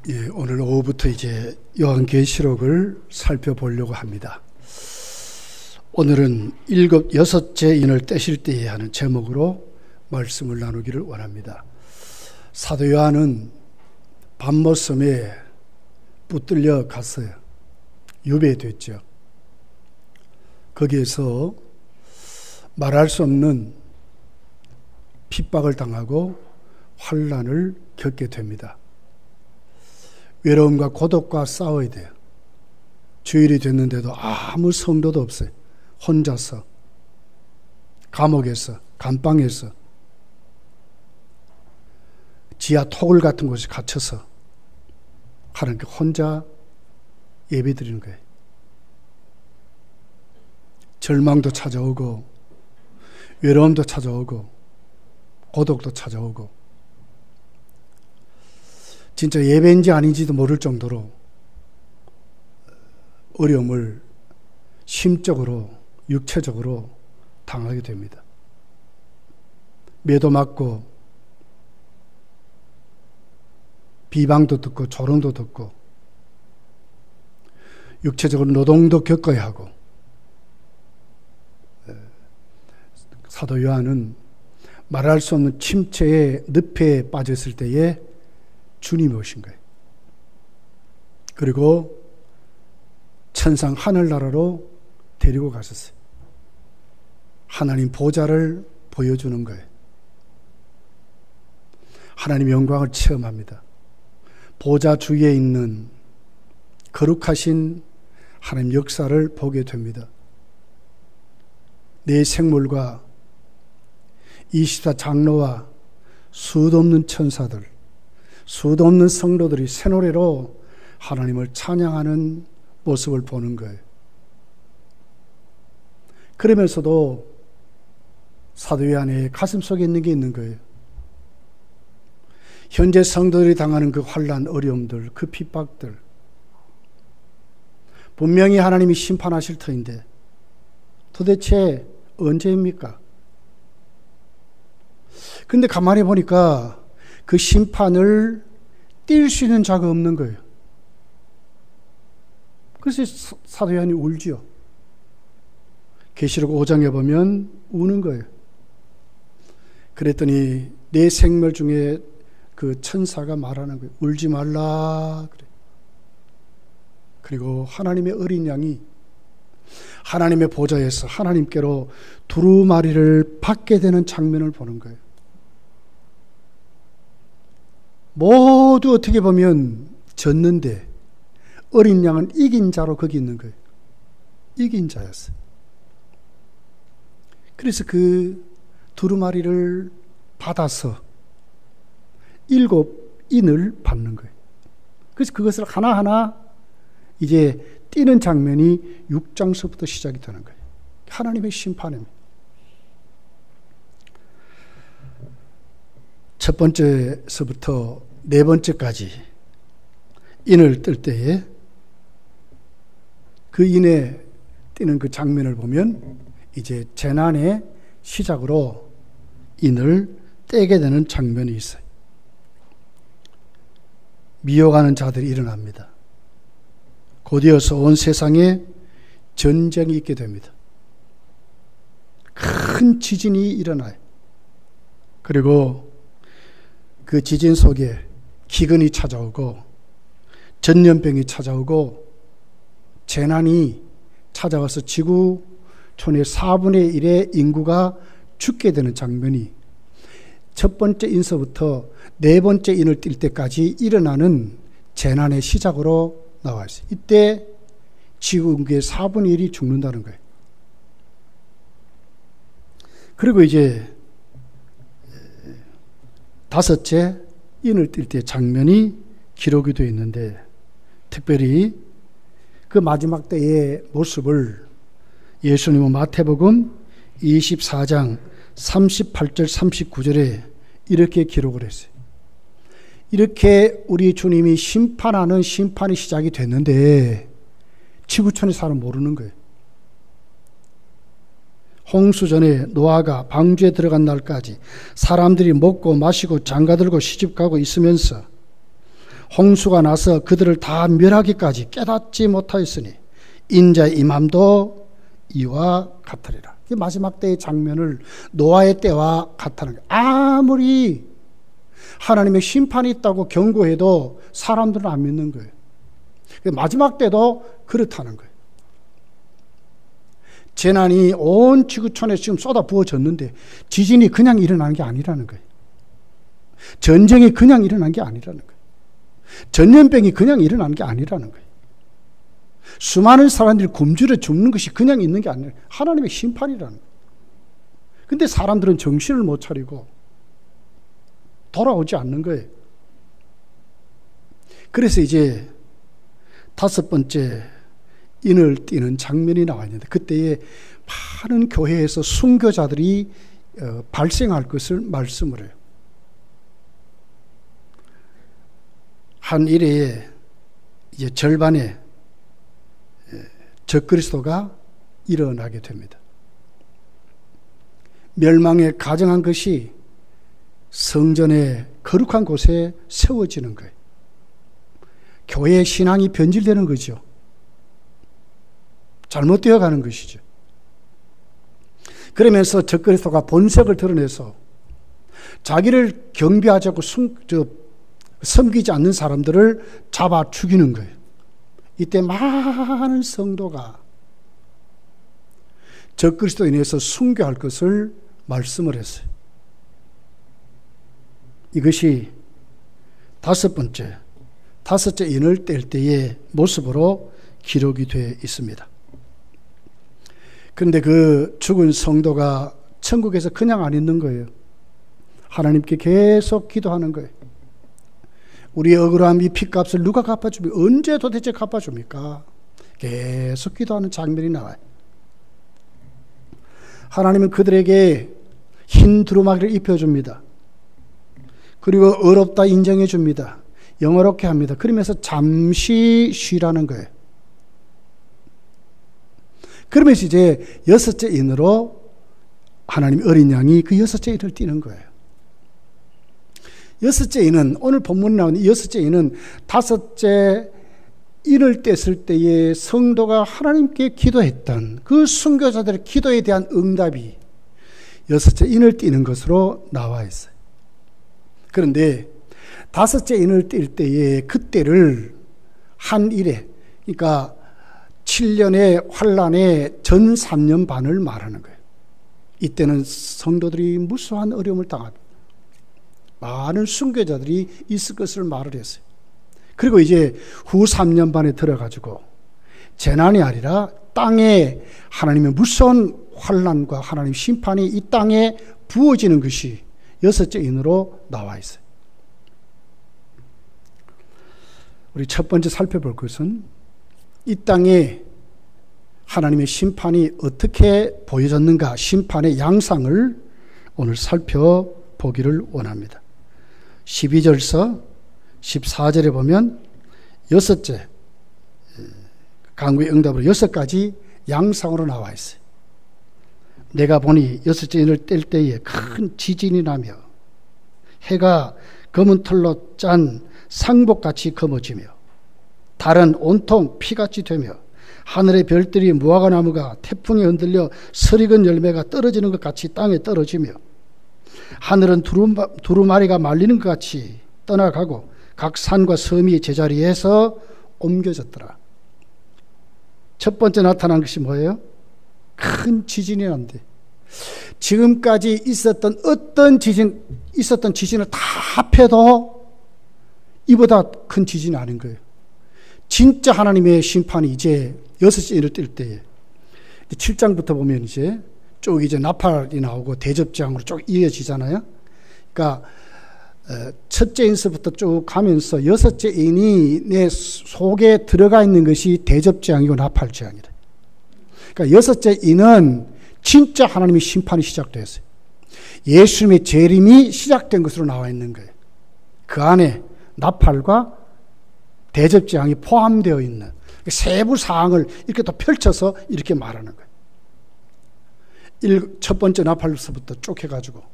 예, 오늘 오후부터 이제 요한계시록을 살펴보려고 합니다. 오늘은 여섯째 인을 떼실 때에 하는 제목으로 말씀을 나누기를 원합니다. 사도 요한은 밤모섬에 붙들려 갔어요. 유배됐죠. 거기에서 말할 수 없는 핍박을 당하고 환난을 겪게 됩니다. 외로움과 고독과 싸워야 돼요. 주일이 됐는데도 아무 성도도 없어요. 혼자서 감옥에서 감방에서 지하 토굴 같은 곳에 갇혀서 하나님께 혼자 예배드리는 거예요. 절망도 찾아오고 외로움도 찾아오고 고독도 찾아오고 진짜 예배인지 아닌지도 모를 정도로 어려움을 심적으로 육체적으로 당하게 됩니다. 매도 맞고 비방도 듣고 조롱도 듣고 육체적으로 노동도 겪어야 하고 사도 요한은 말할 수 없는 침체의 늪에 빠졌을 때에 주님이 오신 거예요. 그리고 천상 하늘나라로 데리고 가셨어요. 하나님 보좌를 보여주는 거예요. 하나님 영광을 체험합니다. 보좌 주위에 있는 거룩하신 하나님 역사를 보게 됩니다. 네 생물과 24 장로와 수도 없는 천사들, 수도 없는 성도들이 새 노래로 하나님을 찬양하는 모습을 보는 거예요. 그러면서도 사도 요한의 가슴 속에 있는 게 있는 거예요. 현재 성도들이 당하는 그 환난, 어려움들, 그 핍박들, 분명히 하나님이 심판하실 터인데 도대체 언제입니까? 근데 가만히 보니까 그 심판을 뛸 수 있는 자가 없는 거예요. 그래서 사도 요한이 울지요. 계시록 5장에 보면 우는 거예요. 그랬더니 내 생멸 중에 그 천사가 말하는 거예요. 울지 말라. 그래. 그리고 하나님의 어린 양이 하나님의 보좌에서 하나님께로 두루마리를 받게 되는 장면을 보는 거예요. 모두 어떻게 보면 졌는데 어린 양은 이긴 자로 거기 있는 거예요. 이긴 자였어요. 그래서 그 두루마리를 받아서 7 인을 받는 거예요. 그래서 그것을 하나하나 이제 뛰는 장면이 6장서부터 시작이 되는 거예요. 하나님의 심판입니다. 첫 번째서부터 네 번째까지 인을 뜰 때에 그 인에 뛰는 그 장면을 보면 이제 재난의 시작으로 인을 떼게 되는 장면이 있어요. 미혹하는 자들이 일어납니다. 곧이어서 온 세상에 전쟁이 있게 됩니다. 큰 지진이 일어나요. 그리고 그 지진 속에 기근이 찾아오고 전염병이 찾아오고 재난이 찾아와서 지구촌의 4분의 1의 인구가 죽게 되는 장면이 첫 번째 인서부터 네 번째 인을 뛸 때까지 일어나는 재난의 시작으로 나와 있어요. 이때 지구 인구의 4분의 1이 죽는다는 거예요. 그리고 이제 다섯째 인을 뛸 때 장면이 기록이 되어 있는데 특별히 그 마지막 때의 모습을 예수님은 마태복음 24장 38절 39절에 이렇게 기록을 했어요. 이렇게 우리 주님이 심판하는 심판이 시작이 됐는데 지구촌의 사람 모르는 거예요. 홍수 전에 노아가 방주에 들어간 날까지 사람들이 먹고 마시고 장가들고 시집가고 있으면서 홍수가 나서 그들을 다 멸하기까지 깨닫지 못하였으니 인자의 임함도 이와 같으리라. 마지막 때의 장면을 노아의 때와 같다는 거예요. 아무리 하나님의 심판이 있다고 경고해도 사람들은 안 믿는 거예요. 마지막 때도 그렇다는 거예요. 재난이 온 지구촌에 지금 쏟아 부어졌는데 지진이 그냥 일어나는 게 아니라는 거예요. 전쟁이 그냥 일어난 게 아니라는 거예요. 전염병이 그냥 일어나는 게 아니라는 거예요. 수많은 사람들이 굶주려 죽는 것이 그냥 있는 게 아니라 하나님의 심판이라는 거예요. 근데 사람들은 정신을 못 차리고 돌아오지 않는 거예요. 그래서 이제 5번째 인을 띠는 장면이 나와 있는데 그때에 많은 교회에서 순교자들이 발생할 것을 말씀을 해요. 한 일회에 이제 절반의 적그리스도가 일어나게 됩니다. 멸망에 가정한 것이 성전의 거룩한 곳에 세워지는 거예요. 교회의 신앙이 변질되는 거죠. 잘못되어 가는 것이죠. 그러면서 적그리스도가 본색을 드러내서 자기를 경배하지 않고 섬기지 않는 사람들을 잡아 죽이는 거예요. 이때 많은 성도가 적그리스도에 인해서 순교할 것을 말씀을 했어요. 이것이 5번째, 5째 인을 뗄 때의 모습으로 기록이 되어 있습니다. 그런데 그 죽은 성도가 천국에서 그냥 안 있는 거예요. 하나님께 계속 기도하는 거예요. 우리의 억울함, 이 핏값을 누가 갚아줍니까? 언제 도대체 갚아줍니까? 계속 기도하는 장면이 나와요. 하나님은 그들에게 흰 두루마기를 입혀줍니다. 그리고 의롭다 인정해 줍니다. 영어롭게 합니다. 그러면서 잠시 쉬라는 거예요. 그러면서 이제 6째 인으로 하나님 어린 양이 그 6째 인을 띠는 거예요. 6째 인은 오늘 본문에 나오는 6째 인은 5째 인을 뗐을 때에 성도가 하나님께 기도했던 그 순교자들의 기도에 대한 응답이 6째 인을 띠는 것으로 나와 있어요. 그런데 5째 인을 띨 때에 그때를 한 일에, 그러니까 7년의 환란의 전 3년 반을 말하는 거예요. 이때는 성도들이 무수한 어려움을 당합니다. 많은 순교자들이 있을 것을 말을 했어요. 그리고 이제 후 3년 반에 들어가지고 재난이 아니라 땅에 하나님의 무서운 환란과 하나님의 심판이 이 땅에 부어지는 것이 6째 인으로 나와 있어요. 우리 첫 번째 살펴볼 것은 이 땅에 하나님의 심판이 어떻게 보여졌는가, 심판의 양상을 오늘 살펴보기를 원합니다. 12절서 14절에 보면 6째 간구의 응답으로 6가지 양상으로 나와 있어요. 내가 보니 6째 인을 뗄 때에 큰 지진이 나며 해가 검은 털로 짠 상복같이 검어지며 달은 온통 피같이 되며 하늘의 별들이 무화과나무가 태풍에 흔들려 설익은 열매가 떨어지는 것 같이 땅에 떨어지며 하늘은 두루마리가 말리는 것 같이 떠나가고 각 산과 섬이 제자리에서 옮겨졌더라. 첫 번째 나타난 것이 뭐예요? 큰 지진이 난대. 지금까지 있었던 어떤 지진을 다 합해도 이보다 큰 지진이 아닌 거예요. 진짜 하나님의 심판이 이제 6째 인을 뜰 때에 7장부터 보면 이제 쭉 이제 나팔이 나오고 대접장으로 쭉 이어지잖아요. 그러니까 첫째 인서부터 쭉 가면서 6째 인이 내 속에 들어가 있는 것이 대접장이고 나팔장이다. 그러니까 6째 인은 진짜 하나님의 심판이 시작되었어요. 예수님의 재림이 시작된 것으로 나와 있는 거예요. 그 안에 나팔과 대접장이 포함되어 있는 세부 사항을 이렇게 또 펼쳐서 이렇게 말하는 거예요. 첫 번째 나팔로서부터 쭉 해가지고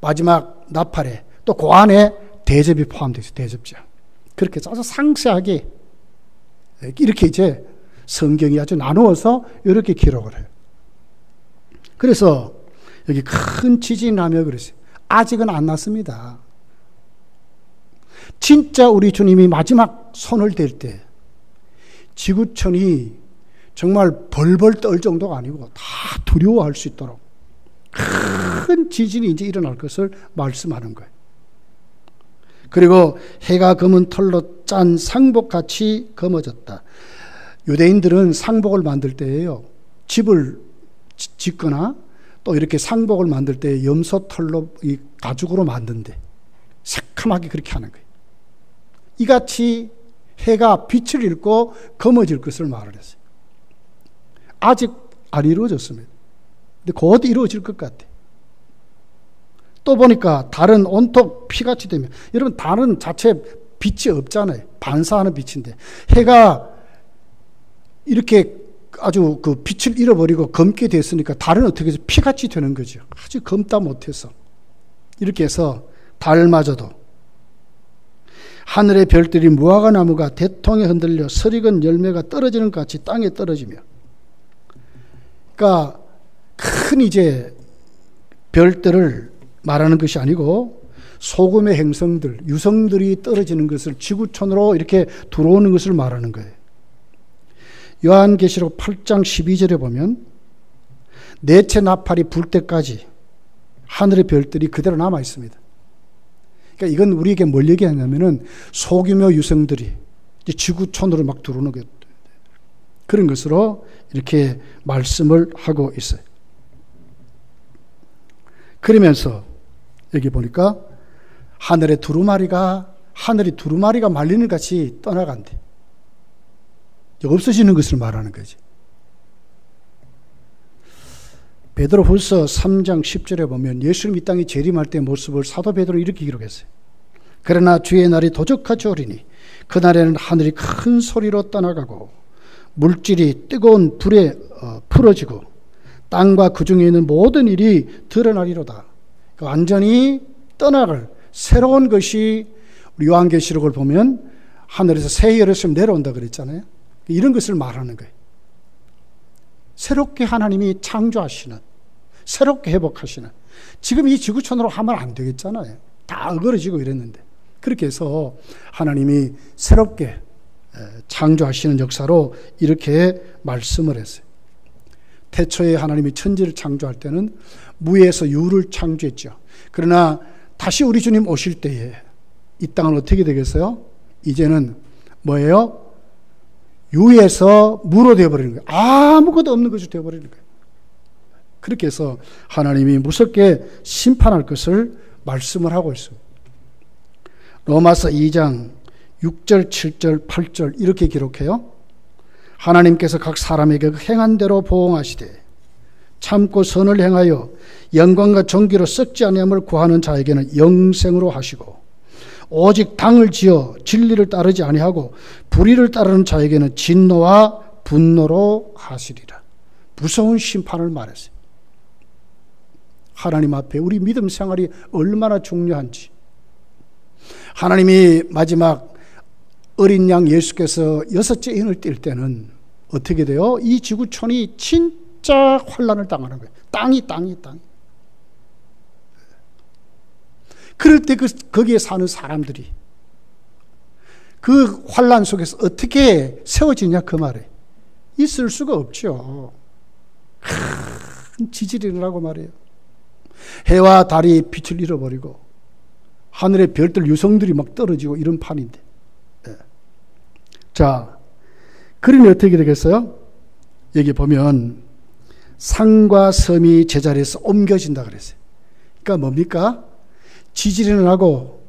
마지막 나팔에 또 그 안에 대접이 포함되어 있어요. 대접장. 그렇게 아주 상세하게 이렇게 이제 성경이 아주 나누어서 이렇게 기록을 해요. 그래서 여기 큰 지진이 나며 그랬어요. 아직은 안 났습니다. 진짜 우리 주님이 마지막 손을 댈 때 지구촌이 정말 벌벌 떨 정도가 아니고 다 두려워할 수 있도록 큰 지진이 이제 일어날 것을 말씀하는 거예요. 그리고 해가 검은 털로 짠 상복같이 검어졌다. 유대인들은 상복을 만들 때에요, 집을 짓거나 또 이렇게 상복을 만들 때 염소 털로 이 가죽으로 만든대. 새카맣게 그렇게 하는 거예요. 이같이 해가 빛을 잃고 검어질 것을 말을 했어요. 아직 안 이루어졌습니다. 근데 곧 이루어질 것 같아. 또 보니까 달은 온통 피같이 되면, 여러분 달은 자체 빛이 없잖아요. 반사하는 빛인데 해가 이렇게 아주 그 빛을 잃어버리고 검게 됐으니까 달은 어떻게 해서 피같이 되는 거죠. 아주 검다 못해서. 이렇게 해서 달마저도 하늘의 별들이 무화과 나무가 대통에 흔들려 설익은 열매가 떨어지는 것 같이 땅에 떨어지며, 그러니까 큰 이제 별들을 말하는 것이 아니고 소금의 행성들, 유성들이 떨어지는 것을 지구촌으로 이렇게 들어오는 것을 말하는 거예요. 요한계시록 8장 12절에 보면 넷째 나팔이 불 때까지 하늘의 별들이 그대로 남아 있습니다. 그러니까 이건 우리에게 뭘 얘기하냐면은 소규모 유성들이 이제 지구촌으로 막 들어오는 것, 그런 것으로 이렇게 말씀을 하고 있어요. 그러면서 여기 보니까 하늘이 두루마리가 말리는 같이 떠나간대. 없어지는 것을 말하는 거지. 베드로후서 3장 10절에 보면 예수님 이 땅에 재림할 때 모습을 사도 베드로 이렇게 기록했어요. 그러나 주의 날이 도적같이 오리니 그날에는 하늘이 큰 소리로 떠나가고 물질이 뜨거운 불에 풀어지고 땅과 그 중에 있는 모든 일이 드러나리로다. 완전히 떠나갈 새로운 것이, 우리 요한계시록을 보면 하늘에서 새 예루살렘 내려온다 그랬잖아요. 이런 것을 말하는 거예요. 새롭게 하나님이 창조하시는, 새롭게 회복하시는. 지금 이 지구촌으로 하면 안 되겠잖아요. 다 어그러지고 이랬는데. 그렇게 해서 하나님이 새롭게 창조하시는 역사로 이렇게 말씀을 했어요. 태초에 하나님이 천지를 창조할 때는 무에서 유를 창조했죠. 그러나 다시 우리 주님 오실 때에 이 땅은 어떻게 되겠어요? 이제는 뭐예요? 유에서 무로 되어버리는 거예요. 아무것도 없는 것이 되어버리는 거예요. 그렇게 해서 하나님이 무섭게 심판할 것을 말씀을 하고 있습니다. 로마서 2장 6절, 7절, 8절 이렇게 기록해요. 하나님께서 각 사람에게 그 행한 대로 보응하시되 참고 선을 행하여 영광과 존귀로 썩지 아니함을 구하는 자에게는 영생으로 하시고, 오직 당을 지어 진리를 따르지 아니하고 불의를 따르는 자에게는 진노와 분노로 하시리라. 무서운 심판을 말했어요. 하나님 앞에 우리 믿음 생활이 얼마나 중요한지. 하나님이 마지막 어린 양 예수께서 6째 인을 뛸 때는 어떻게 돼요? 이 지구촌이 진짜 환난을 당하는 거예요. 땅이. 그럴 때 거기에 사는 사람들이 그 환난 속에서 어떻게 세워지냐 그 말에 있을 수가 없죠. 큰 지진이 일어나고 말이에요. 해와 달이 빛을 잃어버리고 하늘의 별들 유성들이 막 떨어지고 이런 판인데. 자, 그러니 어떻게 되겠어요? 여기 보면 산과 섬이 제자리에서 옮겨진다 그랬어요. 그러니까 뭡니까? 지진이 일어나고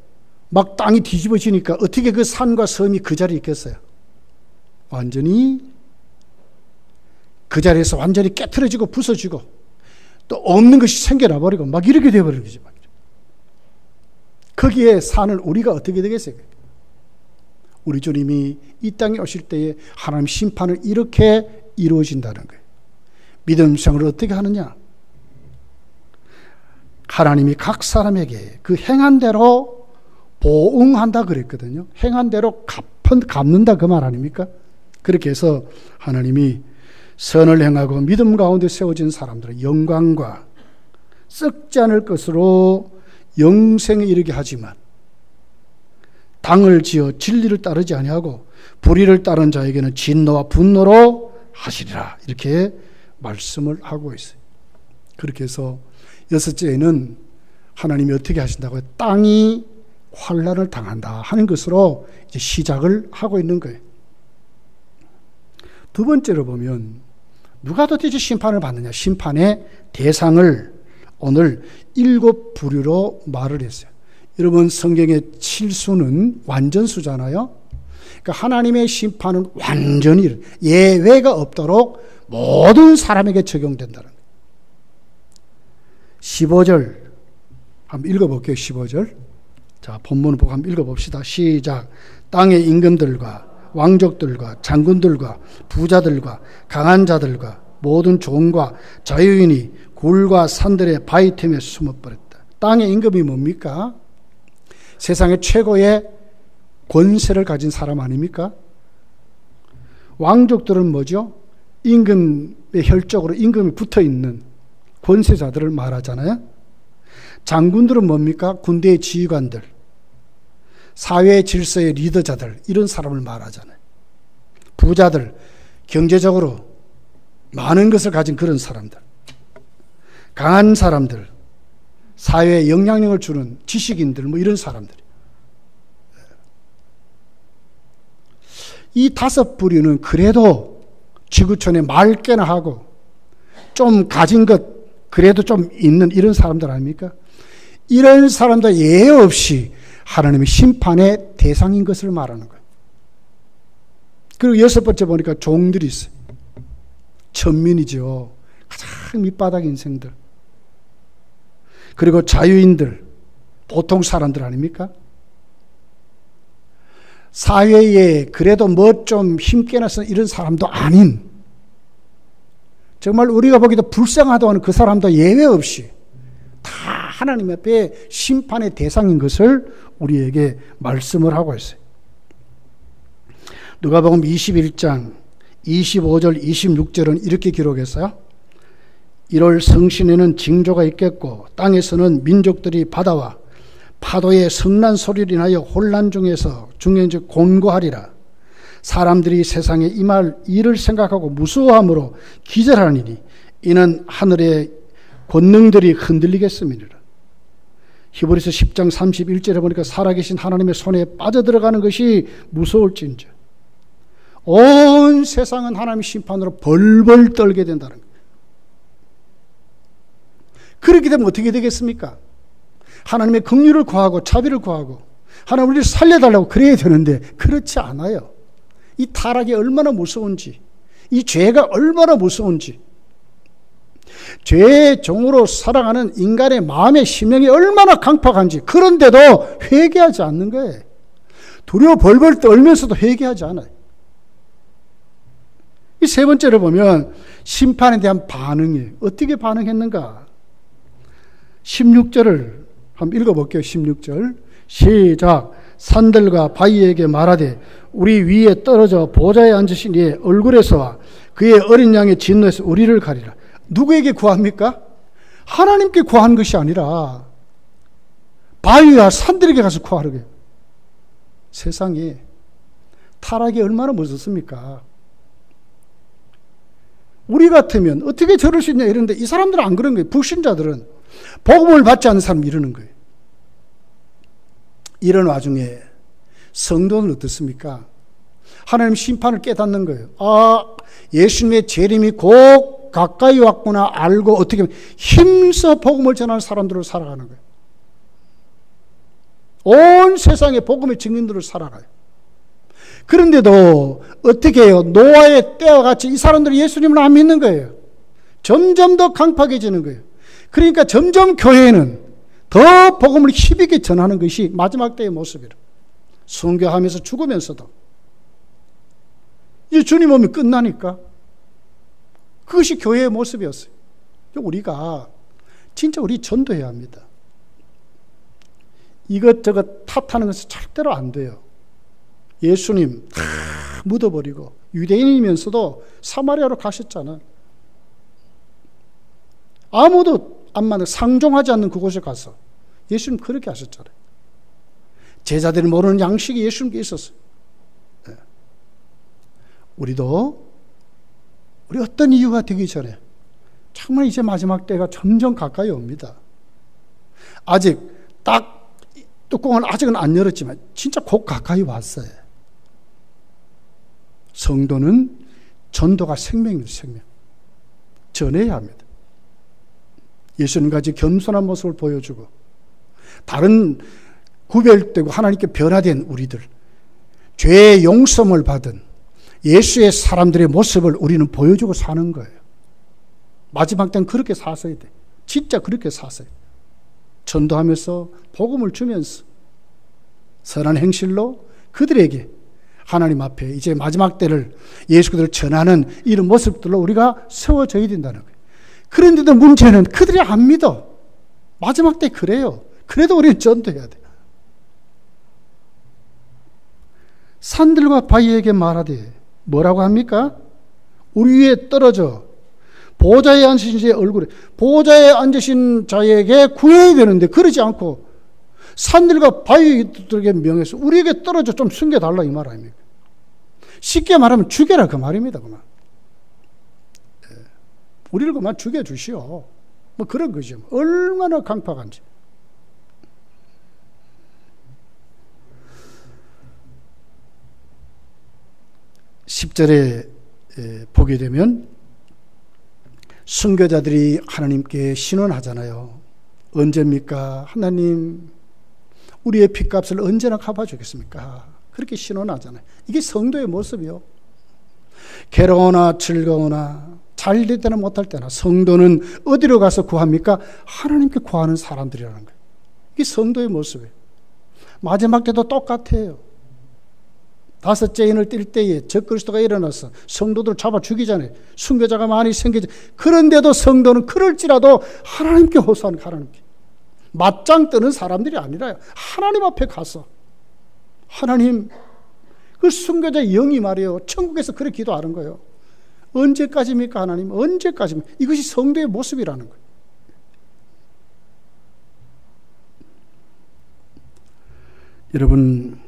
막 땅이 뒤집어지니까 어떻게 그 산과 섬이 그 자리에 있겠어요? 완전히 그 자리에서 완전히 깨트려지고 부서지고 또 없는 것이 생겨나 버리고 막 이렇게 되어버리는 거죠. 거기에 사는 우리가 어떻게 되겠어요? 우리 주님이 이 땅에 오실 때에 하나님 심판을 이렇게 이루어진다는 거예요. 믿음 생활을 어떻게 하느냐? 하나님이 각 사람에게 그 행한 대로 보응한다 그랬거든요. 행한 대로 갚는다 그 말 아닙니까? 그렇게 해서 하나님이 선을 행하고 믿음 가운데 세워진 사람들의 영광과 썩지 않을 것으로 영생에 이르게 하지만 당을 지어 진리를 따르지 아니하고 불의를 따른 자에게는 진노와 분노로 하시리라. 이렇게 말씀을 하고 있어요. 그렇게 해서 여섯째에는 하나님이 어떻게 하신다고요? 땅이 환난을 당한다 하는 것으로 이제 시작을 하고 있는 거예요. 두 번째로 보면 누가 도대체 심판을 받느냐? 심판의 대상을 오늘 7 부류로 말을 했어요. 여러분 성경의 7수는 완전수잖아요. 그러니까 하나님의 심판은 완전히 예외가 없도록 모든 사람에게 적용된다는 거예요. 15절 한번 읽어볼게요. 15절. 자, 본문을 보고 한번 읽어봅시다. 시작. 땅의 임금들과 왕족들과 장군들과 부자들과 강한 자들과 모든 종과 자유인이 굴과 산들의 바위 틈에 숨어버렸다. 땅의 임금이 뭡니까? 세상의 최고의 권세를 가진 사람 아닙니까? 왕족들은 뭐죠? 임금의 혈족으로 임금이 붙어있는 권세자들을 말하잖아요. 장군들은 뭡니까? 군대의 지휘관들, 사회 질서의 리더자들, 이런 사람을 말하잖아요. 부자들, 경제적으로 많은 것을 가진 그런 사람들, 강한 사람들, 사회에 영향력을 주는 지식인들, 뭐 이런 사람들. 이 5 부류는 그래도 지구촌에 맑게나 하고 좀 가진 것 그래도 좀 있는 이런 사람들 아닙니까? 이런 사람들 예외 없이 하나님의 심판의 대상인 것을 말하는 거예요. 그리고 6번째 보니까 종들이 있어요. 천민이죠. 가장 밑바닥 인생들. 그리고 자유인들, 보통 사람들 아닙니까? 사회에 그래도 뭐 좀 힘께나 쓰는 이런 사람도 아닌, 정말 우리가 보기도 불쌍하다고 하는 그 사람도 예외 없이 다 하나님 앞에 심판의 대상인 것을 우리에게 말씀을 하고 있어요. 누가복음 21장 25절 26절은 이렇게 기록했어요. 1월 성신에는 징조가 있겠고 땅에서는 민족들이 바다와 파도의 성난 소리를 인하여 혼란 중에서 곤고하리라. 사람들이 세상에 임할 일을 생각하고 무서워함으로 기절하니니 이는 하늘의 권능들이 흔들리겠음이니라. 히브리서 10장 31절에 보니까 살아계신 하나님의 손에 빠져들어가는 것이 무서울진저 온 세상은 하나님의 심판으로 벌벌 떨게 된다는 거예요. 그렇게 되면 어떻게 되겠습니까? 하나님의 긍휼을 구하고 자비를 구하고 하나님 우리를 살려달라고 그래야 되는데 그렇지 않아요. 이 타락이 얼마나 무서운지, 이 죄가 얼마나 무서운지, 죄의 종으로 살아가는 인간의 마음의 심령이 얼마나 강팍한지, 그런데도 회개하지 않는 거예요. 두려워 벌벌 떨면서도 회개하지 않아요. 이 세 번째로 보면 심판에 대한 반응이에요. 어떻게 반응했는가? 16절을 한번 읽어볼게요. 16절 시작. 산들과 바위에게 말하되 우리 위에 떨어져 보좌에 앉으신 이의 얼굴에서와 그의 어린 양의 진노에서 우리를 가리라. 누구에게 구합니까? 하나님께 구한 것이 아니라 바위와 산들에게 가서 구하라고요. 세상에 타락이 얼마나 무섭습니까? 우리 같으면 어떻게 저럴 수 있냐 이러는데 이 사람들은 안 그런 거예요. 불신자들은 복음을 받지 않는 사람이 이러는 거예요. 이런 와중에 성도는 어떻습니까? 하나님 심판을 깨닫는 거예요. 아, 예수님의 재림이 곧 가까이 왔구나 알고 어떻게 보면 힘써 복음을 전하는 사람들로 살아가는 거예요. 온 세상에 복음의 증인들로 살아가요. 그런데도 어떻게 해요? 노아의 때와 같이 이 사람들이 예수님을 안 믿는 거예요. 점점 더 강팍해지는 거예요. 그러니까 점점 교회는 더 복음을 힘있게 전하는 것이 마지막 때의 모습이라. 순교하면서 죽으면서도 이 주님 오면 끝나니까 그것이 교회의 모습이었어요. 우리가 진짜 우리 전도해야 합니다. 이것저것 탓하는 것은 절대로 안 돼요. 예수님 다 묻어버리고 유대인이면서도 사마리아로 가셨잖아요. 아무도 안 만나 상종하지 않는 그곳에 가서 예수님 그렇게 하셨잖아요. 제자들이 모르는 양식이 예수님께 있었어요. 네. 우리 어떤 이유가 되기 전에 정말 이제 마지막 때가 점점 가까이 옵니다. 아직 딱 뚜껑을 아직은 안 열었지만 진짜 곧 가까이 왔어요. 성도는 전도가 생명입니다. 생명. 전해야 합니다. 예수님같이 겸손한 모습을 보여주고 다른 구별되고 하나님께 변화된 우리들, 죄의 용서를 받은 예수의 사람들의 모습을 우리는 보여주고 사는 거예요. 마지막 때는 그렇게 사셔야 돼. 진짜 그렇게 사세요. 전도하면서 복음을 주면서 선한 행실로 그들에게 하나님 앞에 이제 마지막 때를 예수 그들을 전하는 이런 모습들로 우리가 세워져야 된다는 거예요. 그런데도 문제는 그들이 안 믿어. 마지막 때 그래요. 그래도 우리는 전도해야 돼요. 산들과 바위에게 말하되 뭐라고 합니까? 우리 위에 떨어져 보좌에 앉으신 자의 얼굴에, 보좌에 앉으신 자에게 구해야 되는데 그러지 않고 산들과 바위들에게 명해서 우리에게 떨어져 좀 숨겨달라 이 말 아닙니까? 쉽게 말하면 죽여라 그 말입니다. 그만. 우리를 그만 죽여주시오. 뭐 그런 거죠. 얼마나 강팍한지. (10절에) 보게 되면 순교자들이 하나님께 신원하잖아요. 언제입니까? 하나님, 우리의 핏값을 언제나 갚아주겠습니까? 그렇게 신원하잖아요. 이게 성도의 모습이요. 괴로우나 즐거우나 잘 될 때나 못할 때나 성도는 어디로 가서 구합니까? 하나님께 구하는 사람들이라는 거예요. 이게 성도의 모습이에요. 마지막 때도 똑같아요. 5째 인을 뛸 때에 적그리스도가 일어나서 성도들을 잡아 죽이잖아요. 순교자가 많이 생기죠. 그런데도 성도는 그럴지라도 하나님께 호소하는, 하나님께 맞짱 뜨는 사람들이 아니라요. 하나님 앞에 가서 하나님, 그 순교자 영이 말이에요. 천국에서 그렇게 기도하는 거예요. 언제까지입니까 하나님? 언제까지입니까? 이것이 성도의 모습이라는 거예요. 여러분,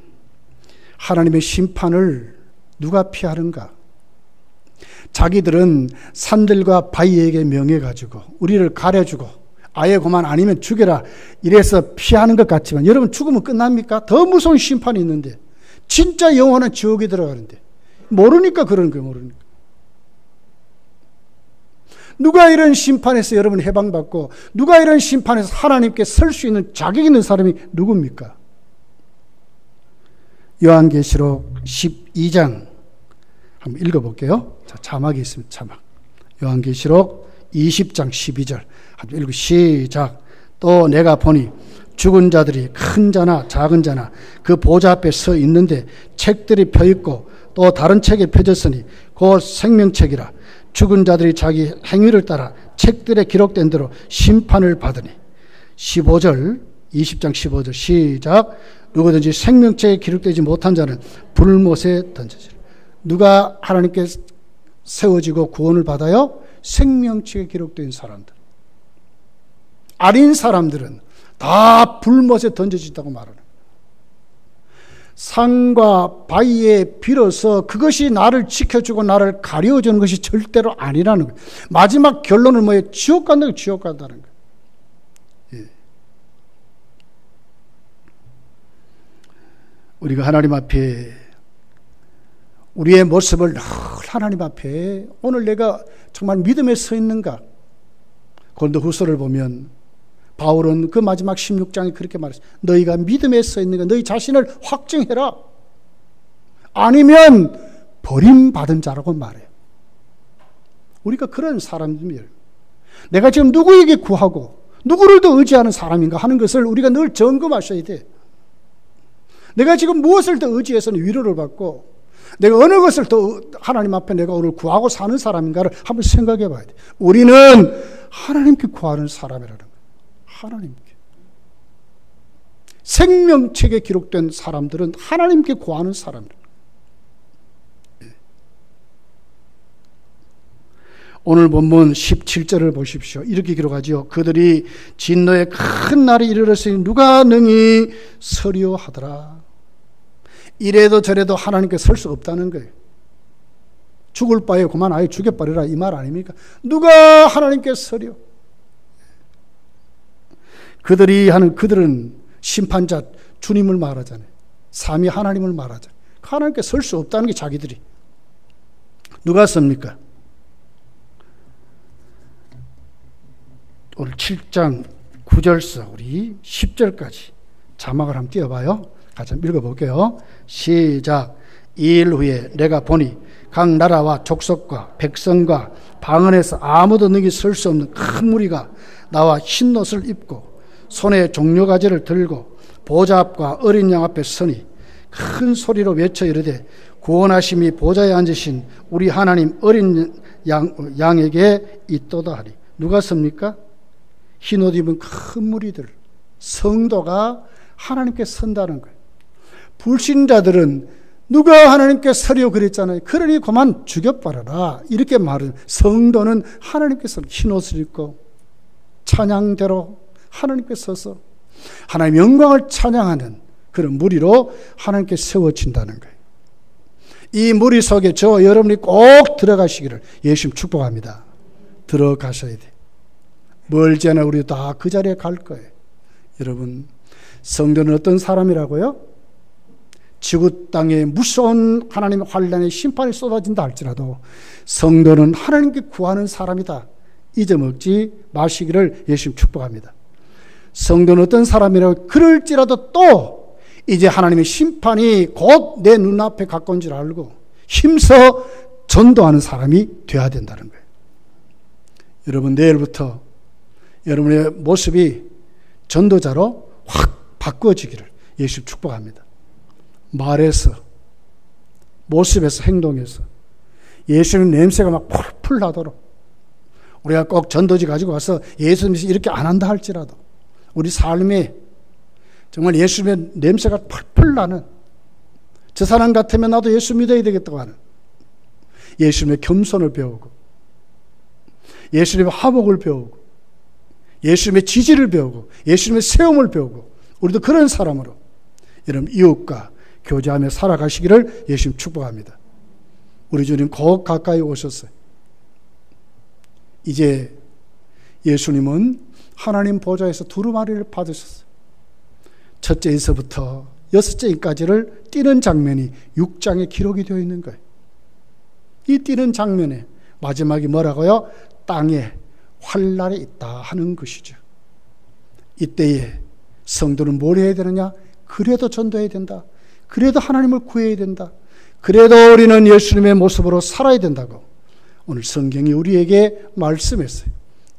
하나님의 심판을 누가 피하는가? 자기들은 산들과 바위에게 명해가지고 우리를 가려주고 아예 그만 아니면 죽여라 이래서 피하는 것 같지만 여러분, 죽으면 끝납니까? 더 무서운 심판이 있는데, 진짜 영원한 지옥에 들어가는데 모르니까 그러는 거예요. 모르니까. 누가 이런 심판에서 여러분 해방받고 누가 이런 심판에서 하나님께 설 수 있는 자격 있는 사람이 누굽니까? 요한계시록 12장 한번 읽어볼게요. 자, 자막이 있습니다. 자막. 요한계시록 20장 12절 한번 읽고 시작. 또 내가 보니 죽은 자들이 큰 자나 작은 자나 그 보좌 앞에 서 있는데 책들이 펴있고 또 다른 책에 펴졌으니 곧 생명책이라. 죽은 자들이 자기 행위를 따라 책들에 기록된 대로 심판을 받으니. 15절 20장 15절 시작. 누구든지 생명책에 기록되지 못한 자는 불못에 던져지라. 누가 하나님께 세워지고 구원을 받아요? 생명책에 기록된 사람들. 아닌 사람들은 다 불못에 던져진다고 말하는 거예요. 산과 바위에 빌어서 그것이 나를 지켜주고 나를 가려주는 것이 절대로 아니라는 거예요. 마지막 결론은 뭐예요? 지옥 간다는 거예요. 지옥 간다는 거예요. 우리가 하나님 앞에 우리의 모습을 늘 하나님 앞에 오늘 내가 정말 믿음에 서 있는가? 고린도후서를 보면 바울은 그 마지막 16장에 그렇게 말했어요. 너희가 믿음에 서 있는가? 너희 자신을 확증해라. 아니면 버림받은 자라고 말해요. 우리가 그런 사람들이에요. 내가 지금 누구에게 구하고 누구를 더 의지하는 사람인가 하는 것을 우리가 늘 점검하셔야 돼. 내가 지금 무엇을 더 의지해서는 위로를 받고 내가 어느 것을 더 하나님 앞에 내가 오늘 구하고 사는 사람인가를 한번 생각해 봐야 돼. 우리는 하나님께 구하는 사람이라는 거예요. 하나님께. 생명책에 기록된 사람들은 하나님께 구하는 사람들. 오늘 본문 17절을 보십시오. 이렇게 기록하지요. 그들이 진노의 큰 날이 이르렀으니 누가 능히 서리오 하더라. 이래도 저래도 하나님께 설 수 없다는 거예요. 죽을 바에 그만 아예 죽여버리라 이 말 아닙니까? 누가 하나님께 서리오. 그들은 심판자 주님을 말하잖아요. 삼위 하나님을 말하잖아요. 하나님께 설 수 없다는 게 자기들이. 누가 섭니까? 오늘 7장 9절서 우리 10절까지 자막을 한번 띄워봐요. 같이 한번 읽어볼게요. 시작. 이 일 후에 내가 보니 각 나라와 족속과 백성과 방언에서 아무도 능히 설 수 없는 큰 무리가 나와 흰 옷을 입고 손에 종려가지를 들고 보좌 앞과 어린 양 앞에 서니 큰 소리로 외쳐 이르되 구원하심이 보좌에 앉으신 우리 하나님 어린 양에게 있도다 하리. 누가 섭니까? 흰옷 입은 큰 무리들, 성도가 하나님께 선다는 거예요. 불신자들은 누가 하나님께 서리오 그랬잖아요. 그러니 그만 죽여버려라 이렇게 말은, 성도는 하나님께서 흰옷을 입고 찬양대로 하나님께 서서 하나님의 영광을 찬양하는 그런 무리로 하나님께 세워진다는 거예요. 이 무리 속에 저 여러분이 꼭 들어가시기를 예수님 축복합니다. 들어가셔야 돼. 멀지 않아 우리 다 그 자리에 갈 거예요. 여러분, 성도는 어떤 사람이라고요? 지구 땅에 무서운 하나님의 환란의 심판이 쏟아진다 할지라도 성도는 하나님께 구하는 사람이다. 잊어먹지 마시기를 예수님 축복합니다. 성도는 어떤 사람이라고? 그럴지라도 또 이제 하나님의 심판이 곧 내 눈앞에 가까운 줄 알고 힘써 전도하는 사람이 되어야 된다는 거예요. 여러분, 내일부터 여러분의 모습이 전도자로 확 바꿔지기를 예수님 축복합니다. 말에서, 모습에서, 행동에서 예수님 냄새가 막 풀풀 나도록, 우리가 꼭 전도지 가지고 와서 예수님이 이렇게 안 한다 할지라도 우리 삶에 정말 예수님의 냄새가 풀풀 나는, 저 사람 같으면 나도 예수 믿어야 되겠다고 하는, 예수님의 겸손을 배우고 예수님의 화목을 배우고 예수님의 지지를 배우고 예수님의 세움을 배우고 우리도 그런 사람으로 여러분 이웃과 교제하며 살아가시기를 예수님 축복합니다. 우리 주님 곧 가까이 오셨어요. 이제 예수님은 하나님 보좌에서 두루마리를 받으셨어요. 첫째에서부터 여섯째까지를 뛰는 장면이 6장에 기록이 되어 있는 거예요. 이 뛰는 장면에 마지막이 뭐라고요? 땅에 환란이 있다 하는 것이죠. 이때에 성도는 뭘 해야 되느냐? 그래도 전도해야 된다. 그래도 하나님을 구해야 된다. 그래도 우리는 예수님의 모습으로 살아야 된다고 오늘 성경이 우리에게 말씀했어요.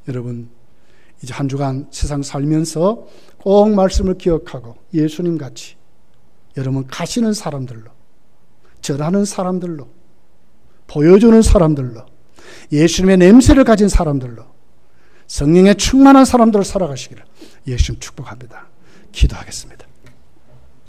여러분, 이제 한 주간 세상 살면서 꼭 말씀을 기억하고 예수님 같이 여러분 가시는 사람들로, 전하는 사람들로, 보여주는 사람들로, 예수님의 냄새를 가진 사람들로, 성령에 충만한 사람들을 살아가시기를 예수님 축복합니다. 기도하겠습니다.